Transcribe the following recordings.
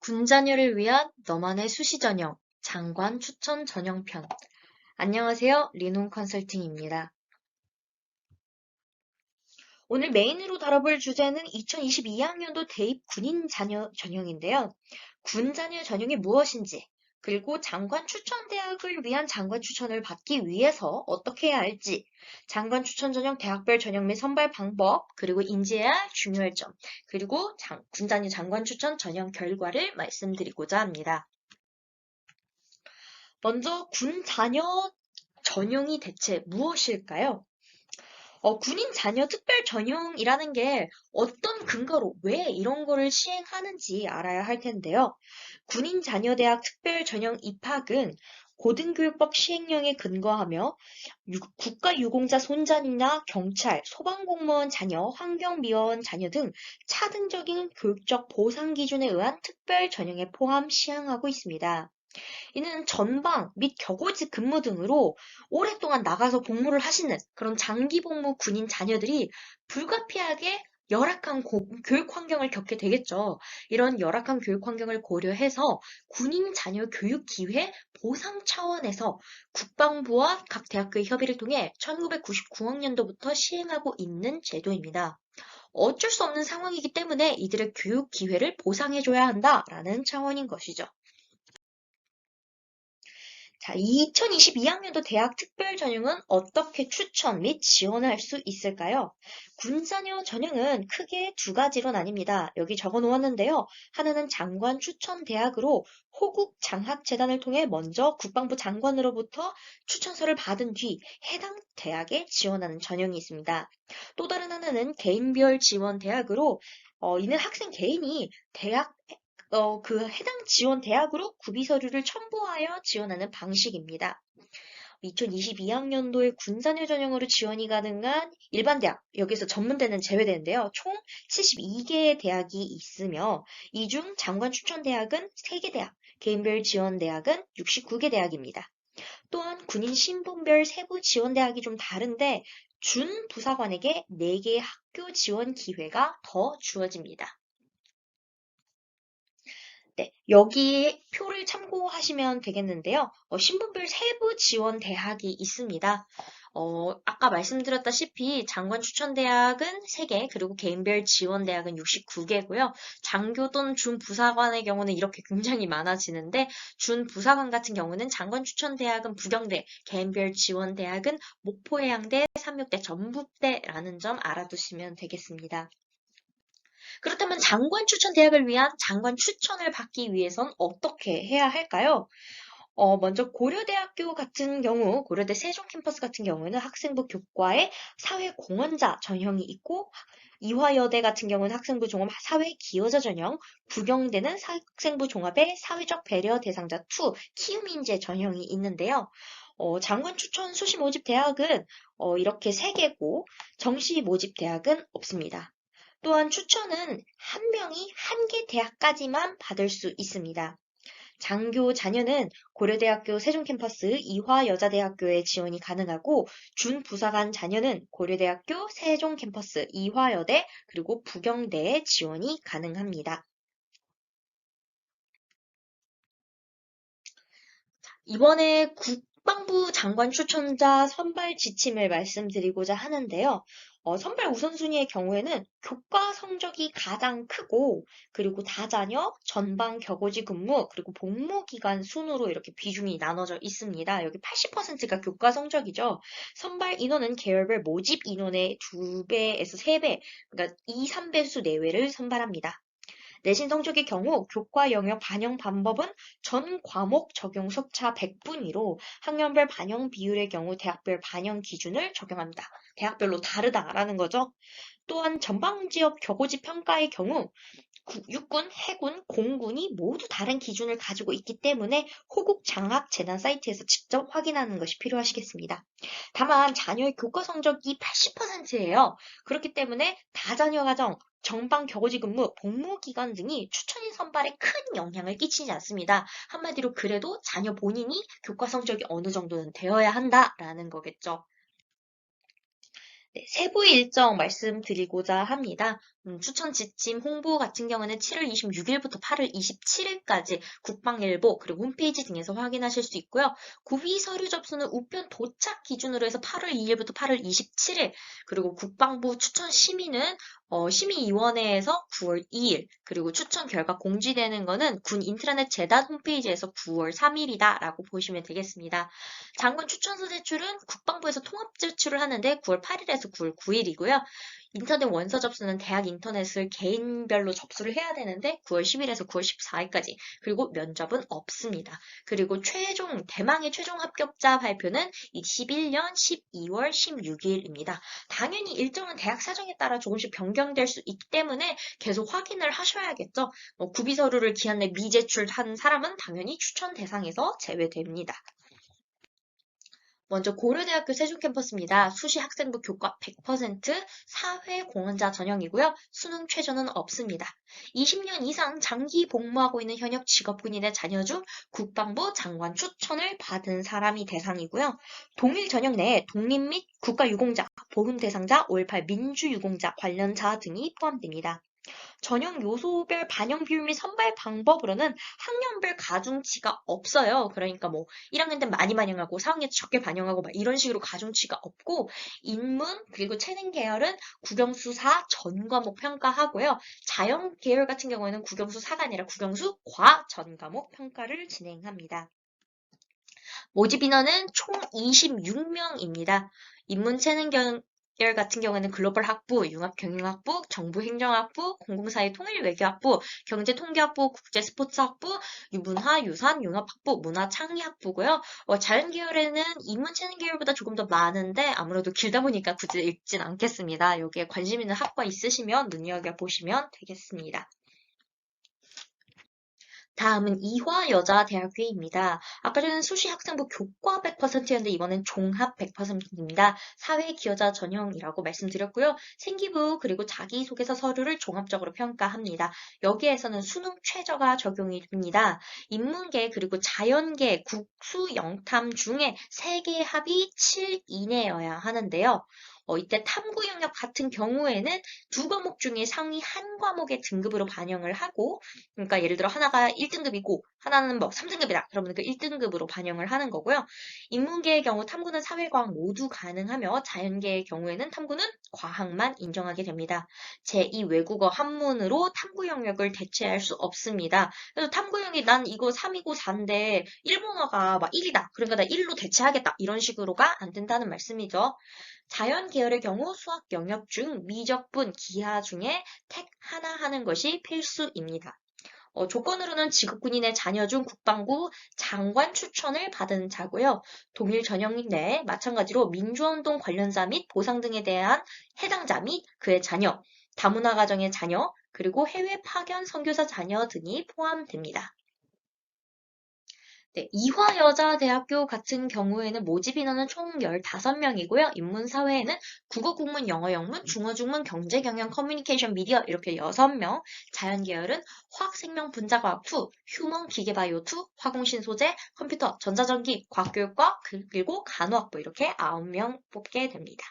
군자녀를 위한 너만의 수시 전형, 장관 추천 전형편. 안녕하세요. 리논 컨설팅입니다. 오늘 메인으로 다뤄볼 주제는 2022학년도 대입 군인 자녀 전형인데요. 군자녀 전형이 무엇인지, 그리고 장관 추천 대학을 위한 장관 추천을 받기 위해서 어떻게 해야 할지, 장관 추천 전형 대학별 전형 및 선발 방법, 그리고 인지해야 할 중요할 점, 그리고 군자녀 장관 추천 전형 결과를 말씀드리고자 합니다. 먼저 군 자녀 전형이 대체 무엇일까요? 군인 자녀 특별 전형이라는 게 어떤 근거로 왜 이런 거를 시행하는지 알아야 할 텐데요. 군인 자녀 대학 특별 전형 입학은 고등교육법 시행령에 근거하며 국가유공자 손자나 경찰, 소방공무원 자녀, 환경미화원 자녀 등 차등적인 교육적 보상 기준에 의한 특별 전형에 포함 시행하고 있습니다. 이는 전방 및 격오지 근무 등으로 오랫동안 나가서 복무를 하시는 그런 장기 복무 군인 자녀들이 불가피하게 열악한 교육 환경을 겪게 되겠죠. 이런 열악한 교육 환경을 고려해서 군인 자녀 교육 기회 보상 차원에서 국방부와 각 대학교의 협의를 통해 1999학년도부터 시행하고 있는 제도입니다. 어쩔 수 없는 상황이기 때문에 이들의 교육 기회를 보상해줘야 한다라는 차원인 것이죠. 자, 2022학년도 대학 특별 전형은 어떻게 추천 및 지원할 수 있을까요? 군자녀 전형은 크게 두 가지로 나뉩니다. 여기 적어 놓았는데요. 하나는 장관 추천 대학으로 호국 장학재단을 통해 먼저 국방부 장관으로부터 추천서를 받은 뒤 해당 대학에 지원하는 전형이 있습니다. 또 다른 하나는 개인별 지원 대학으로 이는 학생 개인이 대학 그 해당 지원 대학으로 구비 서류를 첨부하여 지원하는 방식입니다. 2022학년도에 군자녀 전형으로 지원이 가능한 일반 대학, 여기서 전문대는 제외되는데요. 총 72개의 대학이 있으며 이 중 장관 추천 대학은 3개 대학, 개인별 지원 대학은 69개 대학입니다. 또한 군인 신분별 세부 지원 대학이 좀 다른데 준 부사관에게 4개의 학교 지원 기회가 더 주어집니다. 네, 여기 표를 참고하시면 되겠는데요. 신분별 세부 지원 대학이 있습니다. 아까 말씀드렸다시피 장관 추천 대학은 3개, 그리고 개인별 지원 대학은 69개고요. 장교 또는 준부사관의 경우는 이렇게 굉장히 많아지는데 준부사관 같은 경우는 장관 추천 대학은 부경대, 개인별 지원 대학은 목포해양대, 삼육대, 전북대라는 점 알아두시면 되겠습니다. 그렇다면 장관 추천 대학을 위한 장관 추천을 받기 위해선 어떻게 해야 할까요? 먼저 고려대학교 같은 경우, 고려대 세종 캠퍼스 같은 경우에는 학생부 교과에 사회공헌자 전형이 있고, 이화여대 같은 경우는 학생부 종합 사회기여자 전형, 부경대는 학생부 종합의 사회적 배려 대상자 2, 키움인재 전형이 있는데요. 장관 추천 수시 모집 대학은 이렇게 3개고, 정시 모집 대학은 없습니다. 또한 추천은 한 명이 한 개 대학까지만 받을 수 있습니다. 장교 자녀는 고려대학교 세종캠퍼스 이화여자대학교에 지원이 가능하고 준부사관 자녀는 고려대학교 세종캠퍼스 이화여대 그리고 부경대에 지원이 가능합니다. 이번에 국방부 장관 추천자 선발 지침을 말씀드리고자 하는데요. 선발 우선순위의 경우에는 교과 성적이 가장 크고 그리고 다자녀, 전방 격오지 근무, 그리고 복무기간 순으로 이렇게 비중이 나눠져 있습니다. 여기 80%가 교과 성적이죠. 선발 인원은 계열별 모집 인원의 2배에서 3배, 그러니까 2, 3배수 내외를 선발합니다. 내신 성적의 경우 교과 영역 반영 방법은 전 과목 적용 속차 100분위로 학년별 반영 비율의 경우 대학별 반영 기준을 적용합니다. 대학별로 다르다라는 거죠. 또한 전방 지역 격오지 평가의 경우 육군, 해군, 공군이 모두 다른 기준을 가지고 있기 때문에 호국 장학 재단 사이트에서 직접 확인하는 것이 필요하시겠습니다. 다만 자녀의 교과 성적이 80%예요. 그렇기 때문에 다자녀 가정, 정방 격오지 근무, 복무 기간 등이 추천인 선발에 큰 영향을 끼치지 않습니다. 한마디로 그래도 자녀 본인이 교과 성적이 어느 정도는 되어야 한다라는 거겠죠. 네, 세부 일정 말씀드리고자 합니다. 추천 지침 홍보 같은 경우는 7월 26일부터 8월 27일까지 국방일보 그리고 홈페이지 등에서 확인하실 수 있고요. 구비 서류 접수는 우편 도착 기준으로 해서 8월 2일부터 8월 27일 그리고 국방부 추천 심의는 심의위원회에서 9월 2일 그리고 추천 결과 공지되는 거는 군 인트라넷 재단 홈페이지에서 9월 3일이다 라고 보시면 되겠습니다. 장관 추천서 제출은 국방부에서 통합 제출을 하는데 9월 8일에서 9월 9일이고요. 인터넷 원서 접수는 대학 인터넷을 개인별로 접수를 해야 되는데 9월 10일에서 9월 14일까지 그리고 면접은 없습니다. 그리고 대망의 최종 합격자 발표는 21년 12월 16일입니다. 당연히 일정은 대학 사정에 따라 조금씩 변경될 수 있기 때문에 계속 확인을 하셔야겠죠. 구비 서류를 기한 내 미제출한 사람은 당연히 추천 대상에서 제외됩니다. 먼저 고려대학교 세종캠퍼스입니다. 수시 학생부 교과 100% 사회공헌자 전형이고요. 수능 최저는 없습니다. 20년 이상 장기 복무하고 있는 현역 직업군인의 자녀 중 국방부 장관 추천을 받은 사람이 대상이고요. 동일 전형 내에 독립 및 국가유공자, 보훈 대상자, 5.18 민주유공자 관련자 등이 포함됩니다. 전형 요소별 반영 비율 및 선발 방법으로는 학년별 가중치가 없어요. 그러니까 뭐 1학년 때 많이 반영하고 4학년 때 적게 반영하고 막 이런 식으로 가중치가 없고 인문 그리고 체능 계열은 국영수 4 전 과목 평가하고요. 자연 계열 같은 경우에는 국영수 4가 아니라 국영수 과 전 과목 평가를 진행합니다. 모집 인원은 총 26명입니다. 인문 체능 계열 같은 경우에는 글로벌 학부, 융합경영학부, 정부행정학부, 공공사회통일외교학부, 경제통계학부, 국제스포츠학부, 유문화, 유산, 융합학부, 문화창의학부고요. 자연 계열에는 인문 체능 계열보다 조금 더 많은데 아무래도 길다 보니까 굳이 읽진 않겠습니다. 여기에 관심 있는 학과 있으시면 눈여겨보시면 되겠습니다. 다음은 이화여자대학교입니다. 아까 전에는 수시 학생부 교과 100%였는데 이번엔 종합 100%입니다. 사회기여자 전형이라고 말씀드렸고요. 생기부 그리고 자기소개서 서류를 종합적으로 평가합니다. 여기에서는 수능 최저가 적용이 됩니다. 인문계 그리고 자연계, 국수, 영탐 중에 3개 합이 7 이내여야 하는데요. 이때 탐구 영역 같은 경우에는 2과목 중에 상위 1과목의 등급으로 반영을 하고 그러니까 예를 들어 하나가 1등급이고 하나는 뭐 3등급이다. 그러면 그 1등급으로 반영을 하는 거고요. 인문계의 경우 탐구는 사회과학 모두 가능하며 자연계의 경우에는 탐구는 과학만 인정하게 됩니다. 제2 외국어 한문으로 탐구 영역을 대체할 수 없습니다. 그래서 탐구 영역이 난 이거 3이고 4인데 일본어가 막 1이다. 그러니까 나 1로 대체하겠다. 이런 식으로가 안 된다는 말씀이죠. 자연 계열의 경우 수학 영역 중 미적분, 기하 중에 택 하나 하는 것이 필수입니다. 조건으로는 직업군인의 자녀 중 국방부 장관 추천을 받은 자고요. 동일 전형인 내에 마찬가지로 민주화운동 관련자 및 보상 등에 대한 해당자 및 그의 자녀, 다문화 가정의 자녀, 그리고 해외 파견 선교사 자녀 등이 포함됩니다. 네, 이화여자대학교 같은 경우에는 모집 인원은 총 15명이고요. 인문사회에는 국어, 국문, 영어, 영문, 중어, 중문, 경제, 경영, 커뮤니케이션, 미디어 이렇게 6명, 자연계열은 화학, 생명, 분자과학 2, 휴먼, 기계바이오 2, 화공신 소재, 컴퓨터, 전자전기, 과학교육과 그리고 간호학부 이렇게 9명 뽑게 됩니다.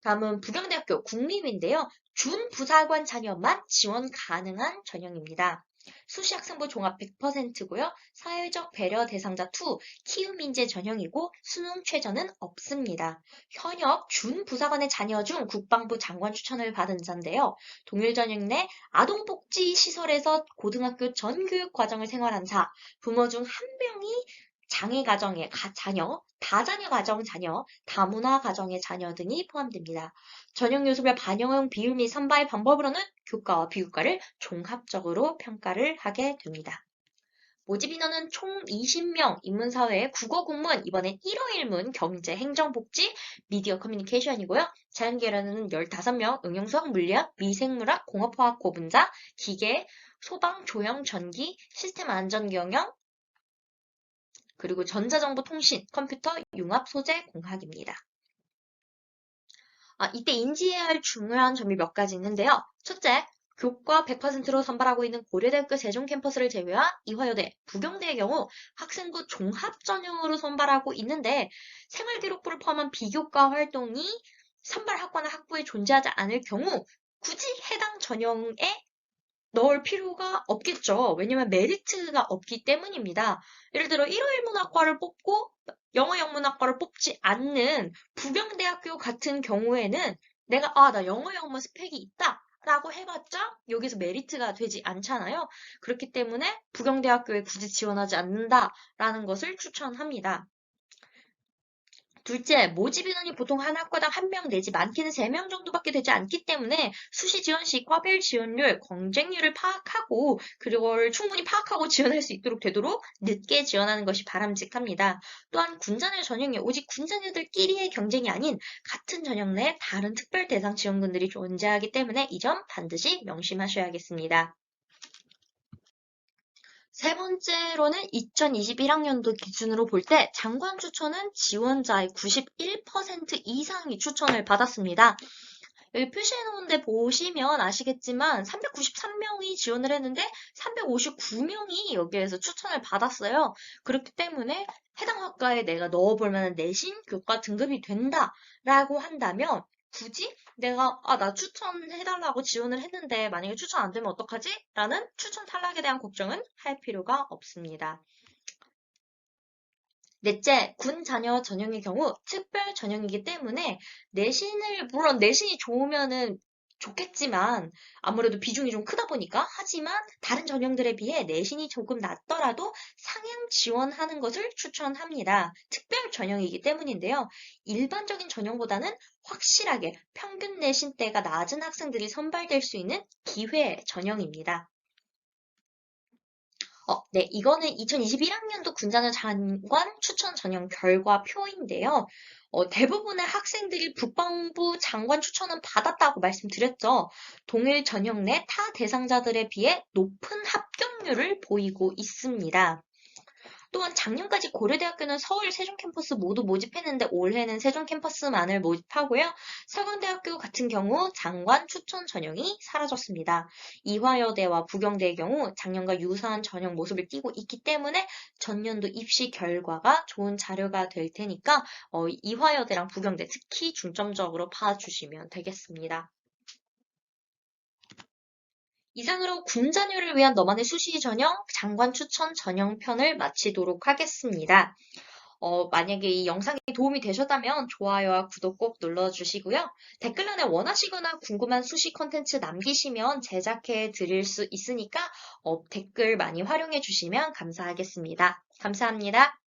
다음은 부경대학교 국립인데요. 준부사관 자녀만 지원 가능한 전형입니다. 수시학생부 종합 100%고요. 사회적 배려 대상자 2, 키움인재 전형이고 수능 최저는 없습니다. 현역 준부사관의 자녀 중 국방부 장관 추천을 받은 자인데요. 동일 전형 내 아동복지시설에서 고등학교 전 교육 과정을 생활한 자, 부모 중 한 명이 장애 가정의 자녀, 다자녀 가정 자녀, 다문화 가정의 자녀 등이 포함됩니다. 전형 요소별 반영 비율 및 선발 방법으로는 교과와 비교과를 종합적으로 평가를 하게 됩니다. 모집 인원은 총 20명, 인문사회, 국어, 국문, 이번엔 1호 1문, 경제, 행정복지, 미디어 커뮤니케이션이고요. 자연계열은 15명, 응용수학, 물리학, 미생물학, 공업화학 고분자, 기계, 소방, 조형, 전기, 시스템 안전경영, 그리고 전자정보통신, 컴퓨터, 융합, 소재, 공학입니다. 이때 인지해야 할 중요한 점이 몇 가지 있는데요. 첫째, 교과 100%로 선발하고 있는 고려대학교 세종 캠퍼스를 제외한 이화여대, 부경대의 경우 학생부 종합 전형으로 선발하고 있는데 생활기록부를 포함한 비교과 활동이 선발 학과나 학부에 존재하지 않을 경우 굳이 해당 전형에 넣을 필요가 없겠죠. 왜냐면 메리트가 없기 때문입니다. 예를 들어 1호1문학과를 뽑고 영어 영문학과를 뽑지 않는 부경대학교 같은 경우에는 내가 나 영어 영문 스펙이 있다 라고 해봤자 여기서 메리트가 되지 않잖아요. 그렇기 때문에 부경대학교에 굳이 지원하지 않는다라는 것을 추천합니다. 둘째, 모집 인원이 보통 한 학과당 1명 내지 많게는 3명 정도밖에 되지 않기 때문에 수시 지원 시 과별 지원율, 경쟁률을 파악하고 그걸 충분히 파악하고 지원할 수 있도록 되도록 늦게 지원하는 것이 바람직합니다. 또한 군자녀 전형에 오직 군자녀들끼리의 경쟁이 아닌 같은 전형 내 다른 특별 대상 지원군들이 존재하기 때문에 이 점 반드시 명심하셔야겠습니다. 세 번째로는 2021학년도 기준으로 볼 때 장관 추천은 지원자의 91% 이상이 추천을 받았습니다. 여기 표시해 놓은 데 보시면 아시겠지만 393명이 지원을 했는데 359명이 여기에서 추천을 받았어요. 그렇기 때문에 해당 학과에 내가 넣어볼 만한 내신 교과 등급이 된다라고 한다면 굳이 내가 나 추천해달라고 지원을 했는데 만약에 추천 안 되면 어떡하지? 라는 추천 탈락에 대한 걱정은 할 필요가 없습니다. 넷째, 군 자녀 전형의 경우 특별 전형이기 때문에 물론 내신이 좋으면은 좋겠지만 아무래도 비중이 좀 크다 보니까 하지만 다른 전형들에 비해 내신이 조금 낮더라도 상향 지원하는 것을 추천합니다. 특별 전형이기 때문인데요. 일반적인 전형보다는 확실하게 평균 내신대가 낮은 학생들이 선발될 수 있는 기회 전형입니다. 네, 이거는 2021학년도 군자녀 장관 추천 전형 결과표인데요. 대부분의 학생들이 국방부 장관 추천은 받았다고 말씀드렸죠. 동일 전형 내 타 대상자들에 비해 높은 합격률을 보이고 있습니다. 또한 작년까지 고려대학교는 서울 세종 캠퍼스 모두 모집했는데 올해는 세종 캠퍼스만을 모집하고요. 서강대학교 같은 경우 장관 추천 전형이 사라졌습니다. 이화여대와 부경대의 경우 작년과 유사한 전형 모습을 띠고 있기 때문에 전년도 입시 결과가 좋은 자료가 될 테니까 이화여대랑 부경대 특히 중점적으로 봐주시면 되겠습니다. 이상으로 군자녀를 위한 너만의 수시 전형 장관 추천 전형편을 마치도록 하겠습니다. 만약에 이 영상이 도움이 되셨다면 좋아요와 구독 꼭 눌러주시고요. 댓글란에 원하시거나 궁금한 수시 콘텐츠 남기시면 제작해 드릴 수 있으니까 댓글 많이 활용해 주시면 감사하겠습니다. 감사합니다.